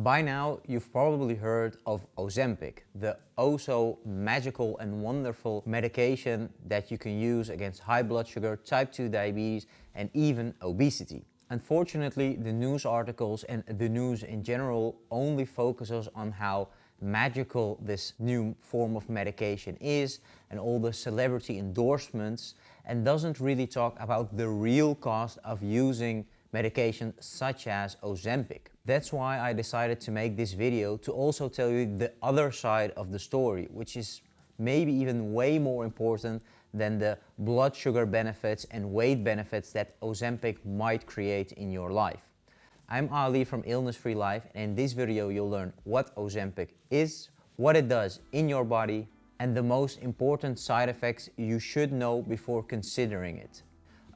By now, you've probably heard of Ozempic, the oh so magical and wonderful medication that you can use against high blood sugar, type 2 diabetes, and even obesity. Unfortunately, the news articles and the news in general only focuses on how magical this new form of medication is and all the celebrity endorsements, and doesn't really talk about the real cost of using medication such as Ozempic. That's why I decided to make this video, to also tell you the other side of the story, which is maybe even way more important than the blood sugar benefits and weight benefits that Ozempic might create in your life. I'm Ali from Illness Free Life, and in this video you'll learn what Ozempic is, what it does in your body, and the most important side effects you should know before considering it.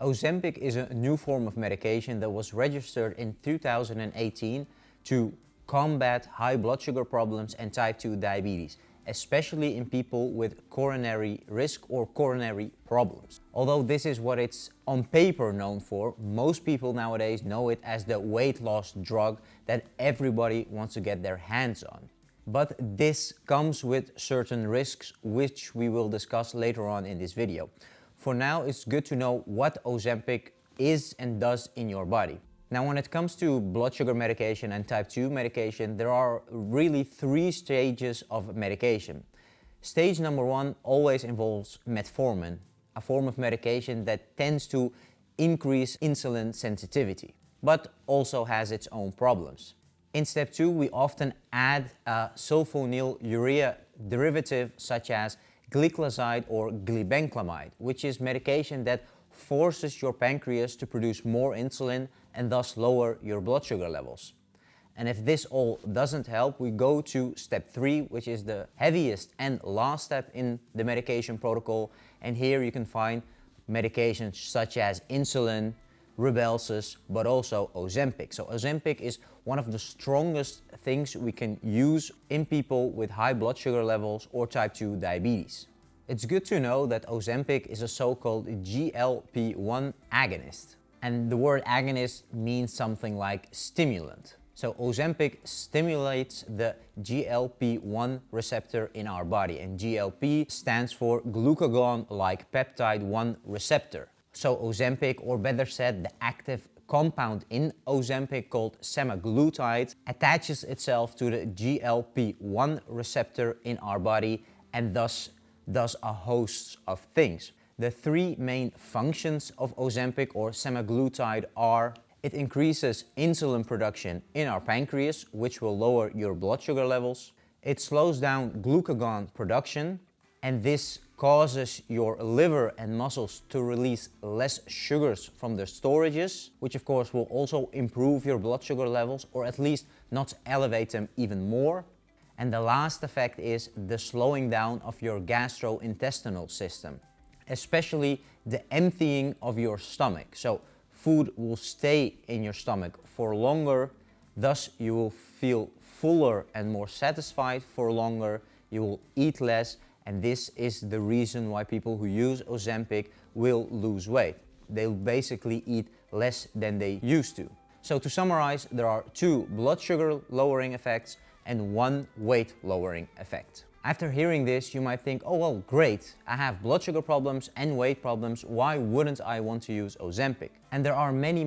Ozempic is a new form of medication that was registered in 2018 to combat high blood sugar problems and type 2 diabetes, especially in people with coronary risk or coronary problems. Although this is what it's on paper known for, most people nowadays know it as the weight loss drug that everybody wants to get their hands on. But this comes with certain risks, which we will discuss later on in this video. For now, it's good to know what Ozempic is and does in your body. Now, when it comes to blood sugar medication and type 2 medication, there are really 3 stages of medication. Stage number 1 always involves metformin, a form of medication that tends to increase insulin sensitivity, but also has its own problems. In step 2, we often add a sulfonylurea derivative such as gliclazide or glibenclamide, which is medication that forces your pancreas to produce more insulin and thus lower your blood sugar levels. And if this all doesn't help, we go to step 3, which is the heaviest and last step in the medication protocol, and here you can find medications such as insulin, Rybelsus, but also Ozempic. So Ozempic is one of the strongest things we can use in people with high blood sugar levels or type 2 diabetes. It's good to know that Ozempic is a so-called GLP-1 agonist. And the word agonist means something like stimulant. So Ozempic stimulates the GLP-1 receptor in our body, and GLP stands for glucagon-like peptide 1 receptor. So Ozempic, or better said, the active compound in Ozempic called semaglutide, attaches itself to the GLP-1 receptor in our body and thus does a host of things. The 3 main functions of Ozempic or semaglutide are: it increases insulin production in our pancreas, which will lower your blood sugar levels. It slows down glucagon production, and this causes your liver and muscles to release less sugars from their storages, which of course will also improve your blood sugar levels, or at least not elevate them even more. And the last effect is the slowing down of your gastrointestinal system, especially the emptying of your stomach. So food will stay in your stomach for longer, thus you will feel fuller and more satisfied for longer, you will eat less, and this is the reason why people who use Ozempic will lose weight. They'll basically eat less than they used to. So to summarize, there are 2 blood sugar lowering effects and 1 weight lowering effect. After hearing this, you might think, oh well, great, I have blood sugar problems and weight problems, why wouldn't I want to use Ozempic? And there are many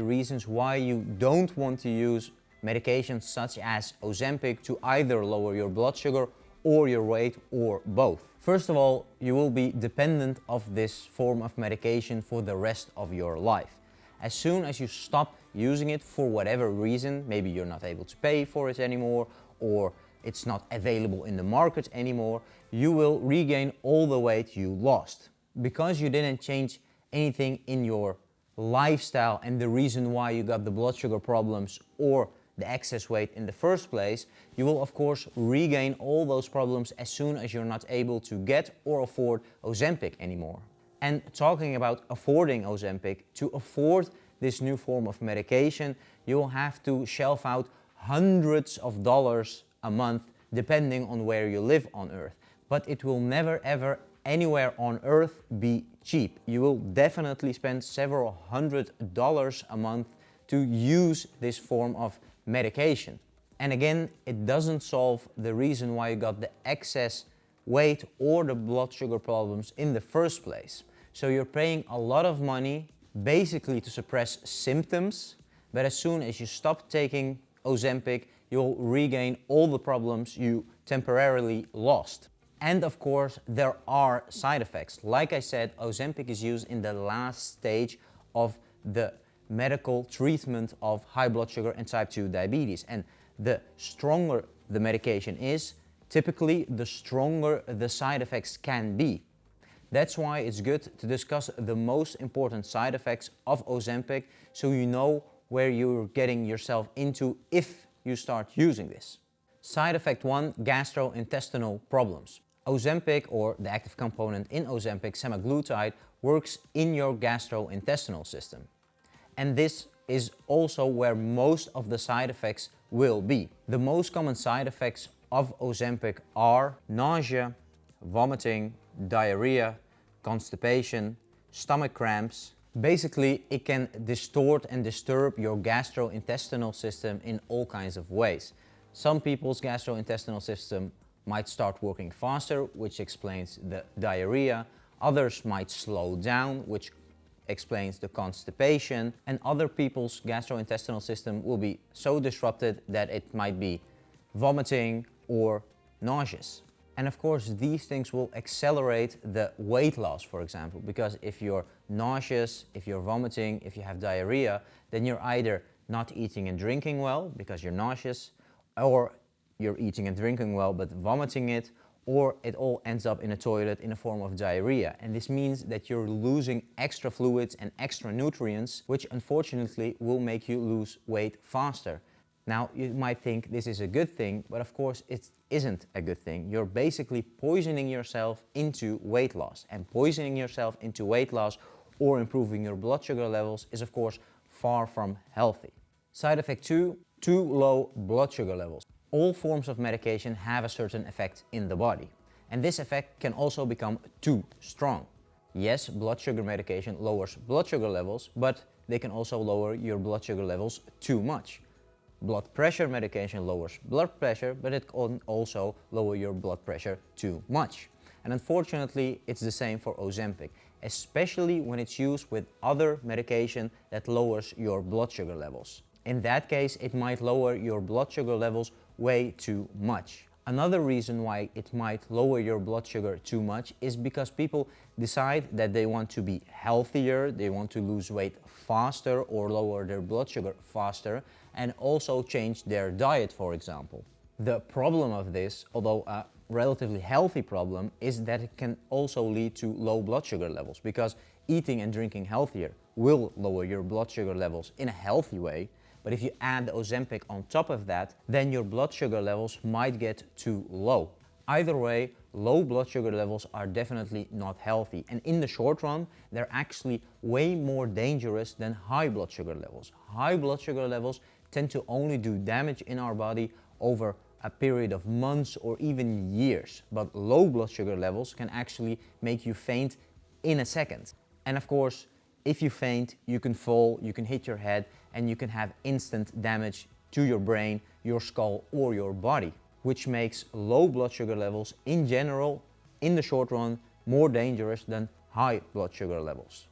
reasons why you don't want to use medications such as Ozempic to either lower your blood sugar or your weight, or both. First of all, you will be dependent of this form of medication for the rest of your life. As soon as you stop using it for whatever reason, maybe you're not able to pay for it anymore, or it's not available in the market anymore, you will regain all the weight you lost. Because you didn't change anything in your lifestyle and the reason why you got the blood sugar problems or the excess weight in the first place, you will of course regain all those problems as soon as you're not able to get or afford Ozempic anymore. And talking about affording Ozempic, to afford this new form of medication, you will have to shelf out hundreds of dollars a month depending on where you live on Earth. But it will never ever anywhere on Earth be cheap. You will definitely spend several $100s a month to use this form of medication. And again, it doesn't solve the reason why you got the excess weight or the blood sugar problems in the first place. So you're paying a lot of money basically to suppress symptoms, but as soon as you stop taking Ozempic, you'll regain all the problems you temporarily lost. And of course, there are side effects. Like I said, Ozempic is used in the last stage of the medical treatment of high blood sugar and type 2 diabetes. And the stronger the medication is, typically the stronger the side effects can be. That's why it's good to discuss the most important side effects of Ozempic so you know where you're getting yourself into if you start using this. Side effect 1, gastrointestinal problems. Ozempic, or the active component in Ozempic, semaglutide, works in your gastrointestinal system. And this is also where most of the side effects will be. The most common side effects of Ozempic are nausea, vomiting, diarrhea, constipation, stomach cramps. Basically, it can distort and disturb your gastrointestinal system in all kinds of ways. Some people's gastrointestinal system might start working faster, which explains the diarrhea. Others might slow down, which explains the constipation. And other people's gastrointestinal system will be so disrupted that it might be vomiting or nauseous. And of course, these things will accelerate the weight loss, for example, because if you're nauseous, if you're vomiting, if you have diarrhea, then you're either not eating and drinking well because you're nauseous, or you're eating and drinking well but vomiting it, or it all ends up in a toilet in a form of diarrhea. And this means that you're losing extra fluids and extra nutrients, which unfortunately will make you lose weight faster. Now, you might think this is a good thing, but of course it isn't a good thing. You're basically poisoning yourself into weight loss. And poisoning yourself into weight loss or improving your blood sugar levels is of course far from healthy. Side effect 2, too low blood sugar levels. All forms of medication have a certain effect in the body. And this effect can also become too strong. Yes, blood sugar medication lowers blood sugar levels, but they can also lower your blood sugar levels too much. Blood pressure medication lowers blood pressure, but it can also lower your blood pressure too much. And unfortunately, it's the same for Ozempic, especially when it's used with other medication that lowers your blood sugar levels. In that case, it might lower your blood sugar levels way too much. Another reason why it might lower your blood sugar too much is because people decide that they want to be healthier, they want to lose weight faster or lower their blood sugar faster, and also change their diet, for example. The problem of this, although a relatively healthy problem, is that it can also lead to low blood sugar levels, because eating and drinking healthier will lower your blood sugar levels in a healthy way. But if you add the Ozempic on top of that, then your blood sugar levels might get too low. Either way, low blood sugar levels are definitely not healthy. And in the short run, they're actually way more dangerous than high blood sugar levels. High blood sugar levels tend to only do damage in our body over a period of months or even years. But low blood sugar levels can actually make you faint in a second. And of course, if you faint, you can fall, you can hit your head, and you can have instant damage to your brain, your skull, or your body, which makes low blood sugar levels in general, in the short run, more dangerous than high blood sugar levels.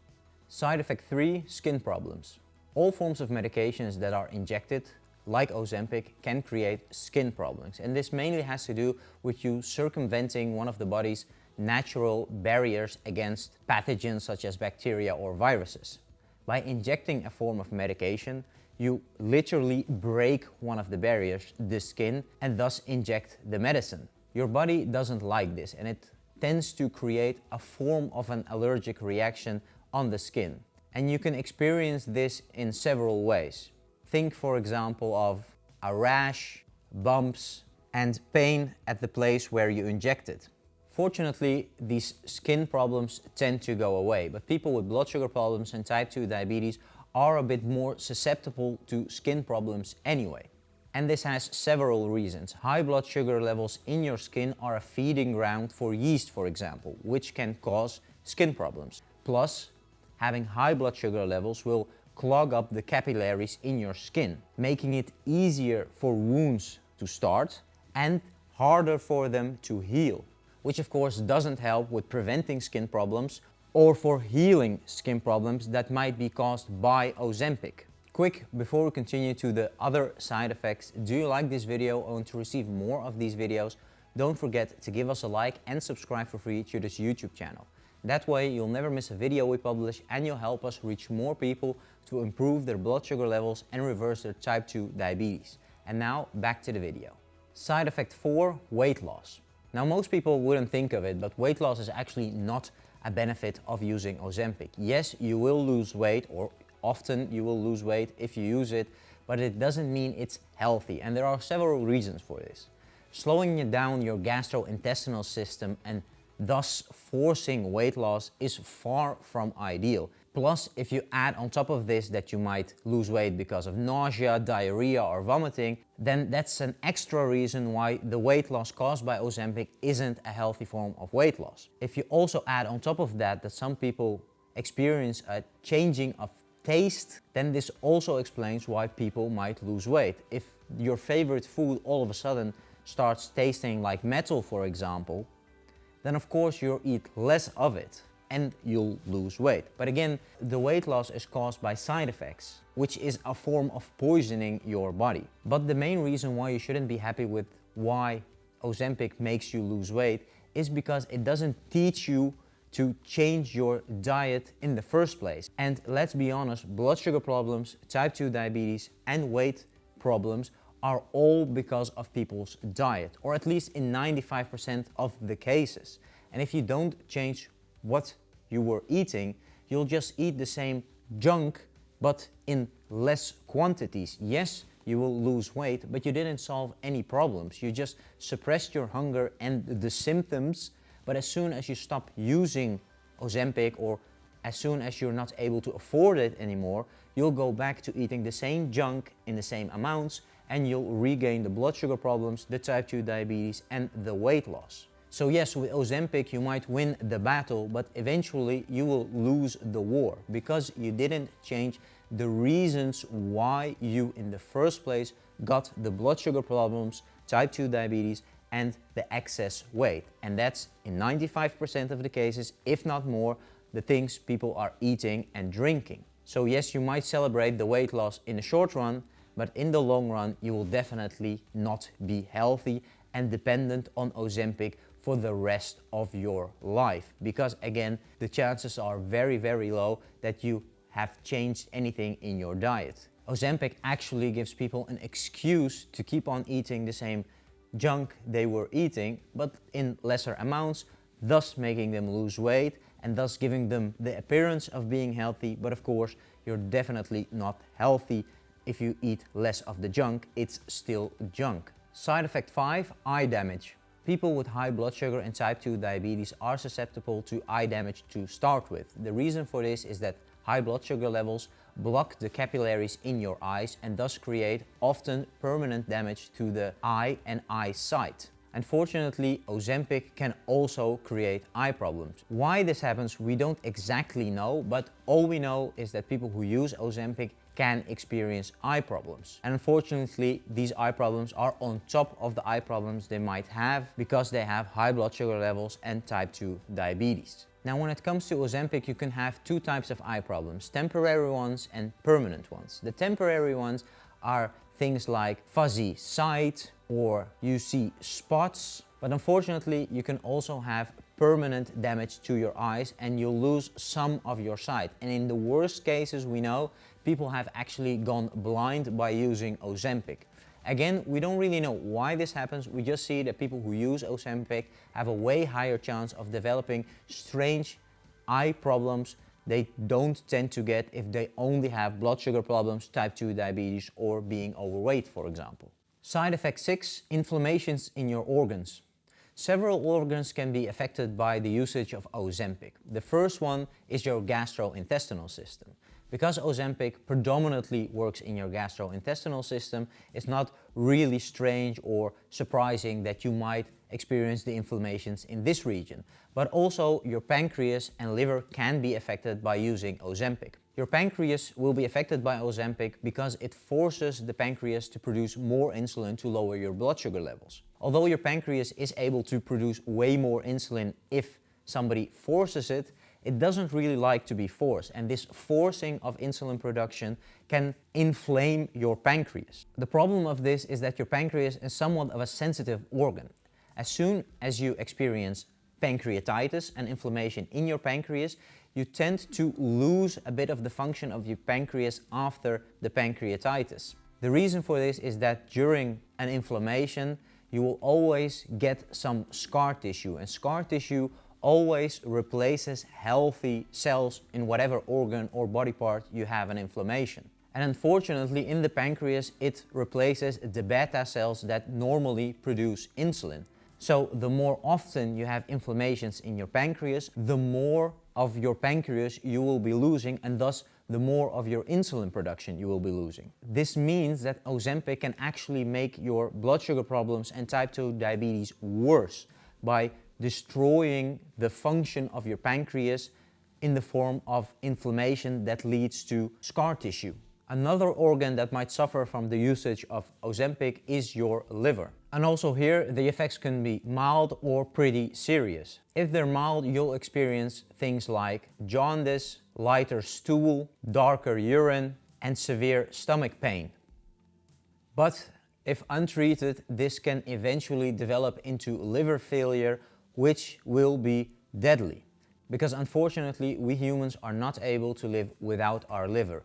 Side effect 3, skin problems. All forms of medications that are injected, like Ozempic, can create skin problems. And this mainly has to do with you circumventing one of the body's natural barriers against pathogens such as bacteria or viruses. By injecting a form of medication, you literally break one of the barriers, the skin, and thus inject the medicine. Your body doesn't like this, and it tends to create a form of an allergic reaction on the skin. And you can experience this in several ways. Think, for example, of a rash, bumps, and pain at the place where you injected. Fortunately, these skin problems tend to go away, but people with blood sugar problems and type 2 diabetes are a bit more susceptible to skin problems anyway. And this has several reasons. High blood sugar levels in your skin are a feeding ground for yeast, for example, which can cause skin problems. Plus, having high blood sugar levels will clog up the capillaries in your skin, making it easier for wounds to start and harder for them to heal, which of course doesn't help with preventing skin problems or for healing skin problems that might be caused by Ozempic. Quick, before we continue to the other side effects, do you like this video or want to receive more of these videos? Don't forget to give us a like and subscribe for free to this YouTube channel. That way you'll never miss a video we publish and you'll help us reach more people to improve their blood sugar levels and reverse their type 2 diabetes. And now back to the video. Side effect 4, weight loss. Now most people wouldn't think of it, but weight loss is actually not a benefit of using Ozempic. Yes, you will lose weight, or often you will lose weight if you use it, but it doesn't mean it's healthy, and there are several reasons for this. Slowing down your gastrointestinal system and thus forcing weight loss is far from ideal. Plus, if you add on top of this that you might lose weight because of nausea, diarrhea or vomiting, then that's an extra reason why the weight loss caused by Ozempic isn't a healthy form of weight loss. If you also add on top of that some people experience a changing of taste, then this also explains why people might lose weight. If your favorite food all of a sudden starts tasting like metal, for example, then of course you'll eat less of it and you'll lose weight. But again, the weight loss is caused by side effects, which is a form of poisoning your body. But the main reason why you shouldn't be happy with why Ozempic makes you lose weight is because it doesn't teach you to change your diet in the first place. And let's be honest, blood sugar problems, type 2 diabetes and weight problems are all because of people's diet, or at least in 95% of the cases. And if you don't change what you were eating, you'll just eat the same junk, but in less quantities. Yes, you will lose weight, but you didn't solve any problems. You just suppressed your hunger and the symptoms, but as soon as you stop using Ozempic, or as soon as you're not able to afford it anymore, you'll go back to eating the same junk in the same amounts, and you'll regain the blood sugar problems, the type 2 diabetes and the weight loss. So yes, with Ozempic you might win the battle, but eventually you will lose the war because you didn't change the reasons why you in the first place got the blood sugar problems, type 2 diabetes and the excess weight. And that's in 95% of the cases, if not more, the things people are eating and drinking. So yes, you might celebrate the weight loss in the short run, but in the long run you will definitely not be healthy and dependent on Ozempic for the rest of your life, because again the chances are very, very low that you have changed anything in your diet. Ozempic actually gives people an excuse to keep on eating the same junk they were eating, but in lesser amounts, thus making them lose weight and thus giving them the appearance of being healthy. But of course you're definitely not healthy. If you eat less of the junk, it's still junk. Side effect 5, eye damage. People with high blood sugar and type 2 diabetes are susceptible to eye damage to start with. The reason for this is that high blood sugar levels block the capillaries in your eyes and thus create often permanent damage to the eye and eyesight. Unfortunately, Ozempic can also create eye problems. Why this happens, we don't exactly know, but all we know is that people who use Ozempic can experience eye problems. And unfortunately, these eye problems are on top of the eye problems they might have because they have high blood sugar levels and type 2 diabetes. Now, when it comes to Ozempic, you can have two types of eye problems, temporary ones and permanent ones. The temporary ones are things like fuzzy sight or you see spots, but unfortunately you can also have permanent damage to your eyes and you'll lose some of your sight. And in the worst cases, we know people have actually gone blind by using Ozempic. Again, we don't really know why this happens. We just see that people who use Ozempic have a way higher chance of developing strange eye problems they don't tend to get if they only have blood sugar problems, type 2 diabetes or being overweight, for example. Side effect 6, inflammations in your organs. Several organs can be affected by the usage of Ozempic. The first one is your gastrointestinal system, Because Ozempic predominantly works in your gastrointestinal system, it's not really strange or surprising that you might experience the inflammations in this region. But also your pancreas and liver can be affected by using Ozempic. Your pancreas will be affected by Ozempic because it forces the pancreas to produce more insulin to lower your blood sugar levels. Although your pancreas is able to produce way more insulin if somebody forces it, it doesn't really like to be forced, and this forcing of insulin production can inflame your pancreas. The problem of this is that your pancreas is somewhat of a sensitive organ. As soon as you experience pancreatitis and inflammation in your pancreas, you tend to lose a bit of the function of your pancreas after the pancreatitis. The reason for this is that during an inflammation, you will always get some scar tissue, and scar tissue always replaces healthy cells in whatever organ or body part you have an inflammation. And unfortunately, in the pancreas, it replaces the beta cells that normally produce insulin. So the more often you have inflammations in your pancreas, the more of your pancreas you will be losing, and thus the more of your insulin production you will be losing. This means that Ozempic can actually make your blood sugar problems and type 2 diabetes worse by destroying the function of your pancreas in the form of inflammation that leads to scar tissue. Another organ that might suffer from the usage of Ozempic is your liver. And also here, the effects can be mild or pretty serious. If they're mild, you'll experience things like jaundice, lighter stool, darker urine, and severe stomach pain. But if untreated, this can eventually develop into liver failure, which will be deadly. Because unfortunately, we humans are not able to live without our liver.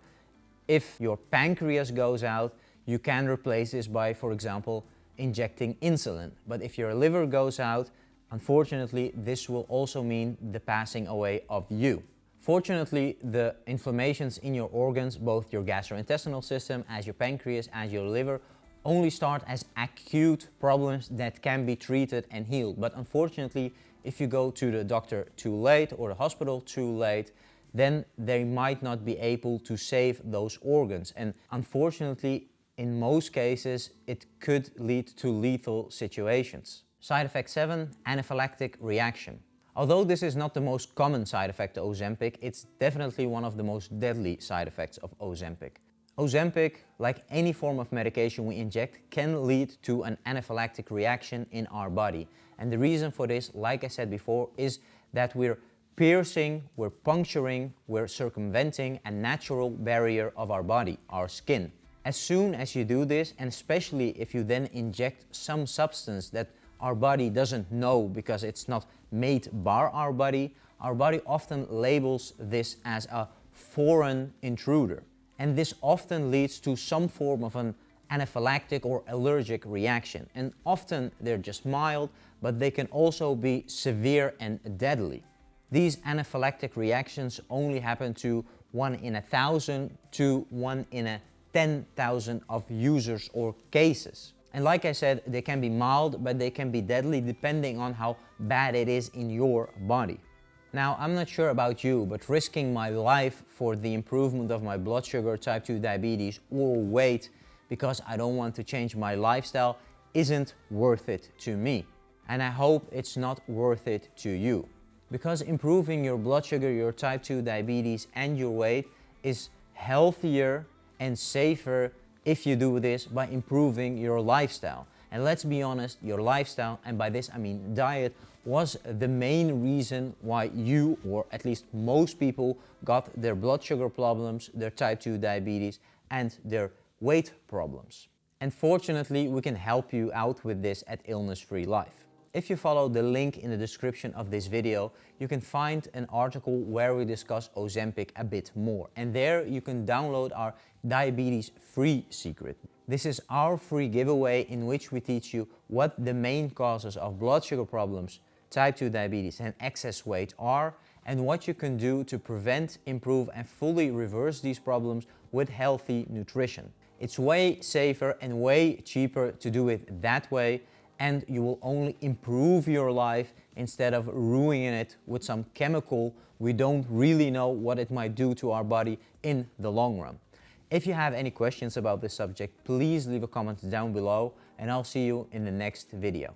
If your pancreas goes out, you can replace this by, for example, injecting insulin. But if your liver goes out, unfortunately, this will also mean the passing away of you. Fortunately, the inflammations in your organs, both your gastrointestinal system, as your pancreas, as your liver, only start as acute problems that can be treated and healed. But unfortunately, if you go to the doctor too late or the hospital too late, then they might not be able to save those organs. And unfortunately, in most cases, it could lead to lethal situations. Side effect 7, anaphylactic reaction. Although this is not the most common side effect of Ozempic, it's definitely one of the most deadly side effects of Ozempic. Ozempic, like any form of medication we inject, can lead to an anaphylactic reaction in our body. And the reason for this, like I said before, is that we're piercing, we're puncturing, we're circumventing a natural barrier of our body, our skin. As soon as you do this, and especially if you then inject some substance that our body doesn't know because it's not made by our body often labels this as a foreign intruder. And this often leads to some form of an anaphylactic or allergic reaction. And often they're just mild, but they can also be severe and deadly. These anaphylactic reactions only happen to 1 in 1,000 to 1 in 10,000 of users or cases. And like I said, they can be mild, but they can be deadly depending on how bad it is in your body. Now, I'm not sure about you, but risking my life for the improvement of my blood sugar, type 2 diabetes, or weight because I don't want to change my lifestyle isn't worth it to me. And I hope it's not worth it to you. Because improving your blood sugar, your type 2 diabetes, and your weight is healthier and safer if you do this by improving your lifestyle. And let's be honest, your lifestyle, and by this I mean diet, was the main reason why you, or at least most people, got their blood sugar problems, their type 2 diabetes, and their weight problems. And fortunately, we can help you out with this at Illness Free Life. If you follow the link in the description of this video, you can find an article where we discuss Ozempic a bit more. And there you can download our diabetes free secret. This is our free giveaway in which we teach you what the main causes of blood sugar problems, type 2 diabetes, and excess weight are, and what you can do to prevent, improve, and fully reverse these problems with healthy nutrition. It's way safer and way cheaper to do it that way, and you will only improve your life instead of ruining it with some chemical we don't really know what it might do to our body in the long run. If you have any questions about this subject, please leave a comment down below, and I'll see you in the next video.